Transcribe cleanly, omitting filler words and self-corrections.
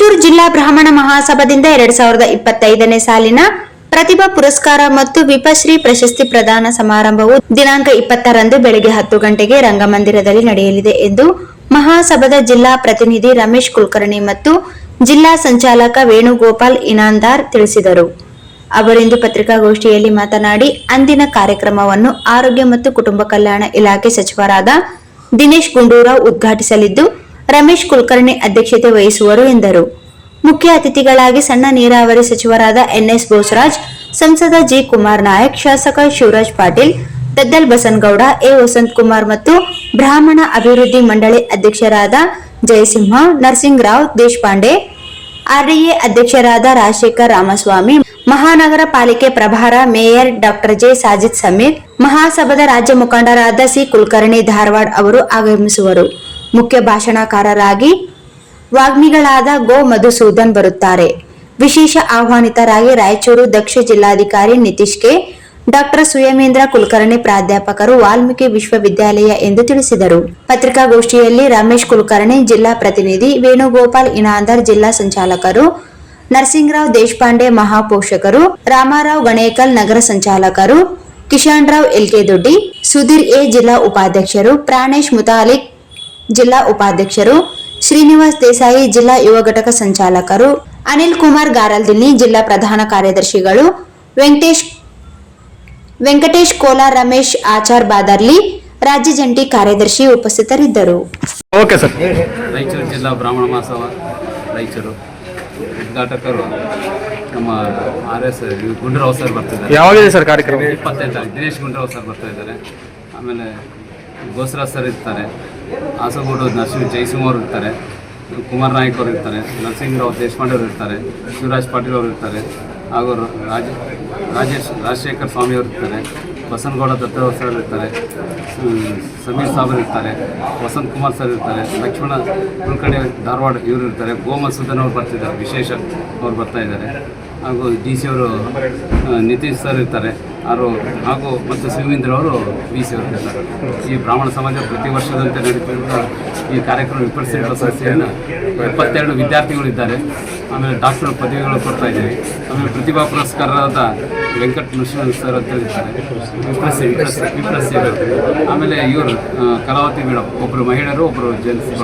ರಾಯಚೂರು ಜಿಲ್ಲಾ ಬ್ರಾಹ್ಮಣ ಮಹಾಸಭಾದಿಂದ 2025ನೇ ಸಾಲಿನ ಪ್ರತಿಭಾ ಪುರಸ್ಕಾರ ಮತ್ತು ವಿಪಶ್ರೀ ಪ್ರಶಸ್ತಿ ಪ್ರದಾನ ಸಮಾರಂಭವು ದಿನಾಂಕ 20ರಂದು ಬೆಳಗ್ಗೆ 10 ಗಂಟೆಗೆ ರಂಗಮಂದಿರದಲ್ಲಿ ನಡೆಯಲಿದೆ ಎಂದು ಮಹಾಸಭಾದ ಜಿಲ್ಲಾ ಪ್ರತಿನಿಧಿ ರಮೇಶ್ ಕುಲಕರ್ಣಿ ಮತ್ತು ಜಿಲ್ಲಾ ಸಂಚಾಲಕ ವೇಣುಗೋಪಾಲ್ ಇನಾಂದಾರ್ ತಿಳಿಸಿದರು. ಅವರಿಂದು ಪತ್ರಿಕಾಗೋಷ್ಠಿಯಲ್ಲಿ ಮಾತನಾಡಿ, ಅಂದಿನ ಕಾರ್ಯಕ್ರಮವನ್ನು ಆರೋಗ್ಯ ಮತ್ತು ಕುಟುಂಬ ಕಲ್ಯಾಣ ಇಲಾಖೆ ಸಚಿವರಾದ ದಿನೇಶ್ ಗುಂಡೂರಾವ್ ಉದ್ಘಾಟಿಸಲಿದ್ದು, ರಮೇಶ್ ಕುಲಕರ್ಣಿ ಅಧ್ಯಕ್ಷತೆ ವಹಿಸುವರು ಎಂದರು. ಮುಖ್ಯ ಅತಿಥಿಗಳಾಗಿ ಸಣ್ಣ ನೀರಾವರಿ ಸಚಿವರಾದ ಎನ್ಎಸ್ ಬೋಸರಾಜ್, ಸಂಸದ ಜಿ ಕುಮಾರ್ ನಾಯಕ್, ಶಾಸಕ ಶಿವರಾಜ್ ಪಾಟೀಲ್, ದದ್ದಲ್ ಬಸನಗೌಡ, ಎ ವಸಂತಕುಮಾರ್ ಮತ್ತು ಬ್ರಾಹ್ಮಣ ಅಭಿವೃದ್ಧಿ ಮಂಡಳಿ ಅಧ್ಯಕ್ಷರಾದ ಜಯಸಿಂಹ, ನರಸಿಂಗರಾವ್ ದೇಶಪಾಂಡೆ, ಆರ್ಡಿಎ ಅಧ್ಯಕ್ಷರಾದ ರಾಜಶೇಖರ್ ರಾಮಸ್ವಾಮಿ, ಮಹಾನಗರ ಪಾಲಿಕೆ ಪ್ರಭಾರ mayor doctor J Sajid Sameer, ಮಹಾಸಭಾದ ರಾಜ್ಯ ಮುಖಂಡರಾದ ಸಿ ಕುಲಕರ್ಣಿ ಧಾರವಾಡ ಅವರು ಆಗಮಿಸುವರು. ಮುಖ್ಯ ಭಾಷಣಕಾರರಾಗಿ ವಾಗ್ಮಿಗಳಾದ ಗೋ ಮಧುಸೂದನ್ ಬರುತ್ತಾರೆ. ವಿಶೇಷ ಆಹ್ವಾನಿತರಾಗಿ ರಾಯಚೂರು ದಕ್ಷ ಜಿಲ್ಲಾಧಿಕಾರಿ ನಿತೀಶ್ ಕೆ, ಡಾಕ್ಟರ್ ಸುಯಮೇಂದ್ರ ಕುಲಕರ್ಣಿ ಪ್ರಾಧ್ಯಾಪಕರು, ವಾಲ್ಮೀಕಿ ವಿಶ್ವವಿದ್ಯಾಲಯ ಎಂದು ತಿಳಿಸಿದರು. ಪತ್ರಿಕಾಗೋಷ್ಠಿಯಲ್ಲಿ ರಮೇಶ್ ಕುಲಕರ್ಣಿ ಜಿಲ್ಲಾ ಪ್ರತಿನಿಧಿ, ವೇಣುಗೋಪಾಲ್ ಇನಾಂದರ್ ಜಿಲ್ಲಾ ಸಂಚಾಲಕರು, ನರಸಿಂಗರಾವ್ ದೇಶಪಾಂಡೆ ಮಹಾಪೋಷಕರು, ರಾಮರಾವ್ ಗಣೇಕಲ್ ನಗರ ಸಂಚಾಲಕರು, ಕಿಶನ್ ರಾವ್ ಎಲ್ಕೆ ದೊಡ್ಡಿ, ಸುಧೀರ್ ಎ ಜಿಲ್ಲಾ ಉಪಾಧ್ಯಕ್ಷರು, ಪ್ರಾಣೇಶ್ ಮುತಾಲಿಕ್ ಜಿಲ್ಲಾ ಉಪಾಧ್ಯಕ್ಷರು, ಶ್ರೀನಿವಾಸ್ ದೇಸಾಯಿ ಜಿಲ್ಲಾ ಯುವ ಘಟಕ ಸಂಚಾಲಕರು, ಅನಿಲ್ ಕುಮಾರ್ ಗಾರಲ್ದಿನ್ನಿ ಜಿಲ್ಲಾ ಪ್ರಧಾನ ಕಾರ್ಯದರ್ಶಿಗಳು, ವೆಂಕಟೇಶ್ ಕೋಲಾರ್, ರಮೇಶ್ ಆಚಾರ್ ಬಾದರ್ಲಿ ರಾಜ್ಯ ಜಂಟಿ ಕಾರ್ಯದರ್ಶಿ ಉಪಸ್ಥಿತರಿದ್ದರು. ರಾಯಚೂರು ಜಿಲ್ಲಾ ಬ್ರಾಹ್ಮಣ ಮಹಾಸಭಾ ರಾಯಚೂರು ಉದ್ಘಾಟಕರು ನಮ್ಮ RS ಗುಂಡೂರಾವ್ ಸರ್ ಬರ್ತಿದ್ದಾರೆ. ಯಾವಾಗಿದೆ ಸರ್ ಕಾರ್ಯಕ್ರಮ? 25 ದಿನೇಶ್ ಗುಂಡೂರಾವ್ ಸರ್ ಬರ್ತಾ ಇದ್ದಾರೆ. ಆಮೇಲೆ ಬೋಸರಾಜ್ ಸರ್ ಇರ್ತಾರೆ, ಆಸಗೋಡು ನರಸಿಂಹ ಜಯಸಿಂಹ ಅವರು ಇರ್ತಾರೆ, ಕುಮಾರ್ ನಾಯಕ್ ಅವರು ಇರ್ತಾರೆ, ನರಸಿಂಗರಾವ್ ದೇಶಪಾಂಡೆ ಅವರು ಇರ್ತಾರೆ, ಶಿವರಾಜ್ ಪಾಟೀಲ್ ಅವರು ಇರ್ತಾರೆ, ಹಾಗೂ ರಾಜಶೇಖರ್ ಸ್ವಾಮಿ ಅವರು ಇರ್ತಾರೆ, ಬಸನಗೌಡ ದತ್ತರಾವ್ ಸರ್ ಇರ್ತಾರೆ, ಸಮೀರ್ ಸಾಬರ್ ಇರ್ತಾರೆ, ವಸಂತ್ ಕುಮಾರ್ ಸರ್ ಇರ್ತಾರೆ, ಲಕ್ಷ್ಮಣ ಕುಲಕರ್ಣಿ ಧಾರವಾಡ ಇವರು ಇರ್ತಾರೆ, ಗೋ ಮಧುಸೂದನ್ ಅವರು ಬರ್ತಿದ್ದಾರೆ, ವಿಶೇಷ ಅವರು ಬರ್ತಾ ಇದ್ದಾರೆ, ಹಾಗೂ DC ಅವರು ನಿತೀಶ್ ಸರ್ ಇರ್ತಾರೆ, ಹಾಗೂ ಮತ್ತು ಶಿವೇಂದ್ರ ಅವರು VC ಅವರು ಇರ್ತಾರೆ. ಈ ಬ್ರಾಹ್ಮಣ ಸಮಾಜ ಪ್ರತಿ ವರ್ಷದಂತೆ ನಡೀತಿರುವ ಈ ಕಾರ್ಯಕ್ರಮ ವಿಪಶ್ರೀ ಪ್ರಶಸ್ತಿಯನ್ನು 72 ವಿದ್ಯಾರ್ಥಿಗಳು ಇದ್ದಾರೆ. ಆಮೇಲೆ ಡಾಕ್ಟರ್ ಪದವಿಗಳು ಕೊಡ್ತಾ ಇದ್ದೀವಿ. ಆಮೇಲೆ ಪ್ರತಿಭಾ ಪುರಸ್ಕಾರರಾದ ವೆಂಕಟ ನರಸಿಂಹ ಸರ್ ಅಂತ ಇರ್ತಾರೆ, ವಿಪ್ರಸಿ. ಆಮೇಲೆ ಇವರು ಕಲಾವತಿ ಮೇಡಮ್, ಒಬ್ಬರು ಮಹಿಳೆಯರು, ಒಬ್ಬರು ಜೆಂಟ್ಸ್.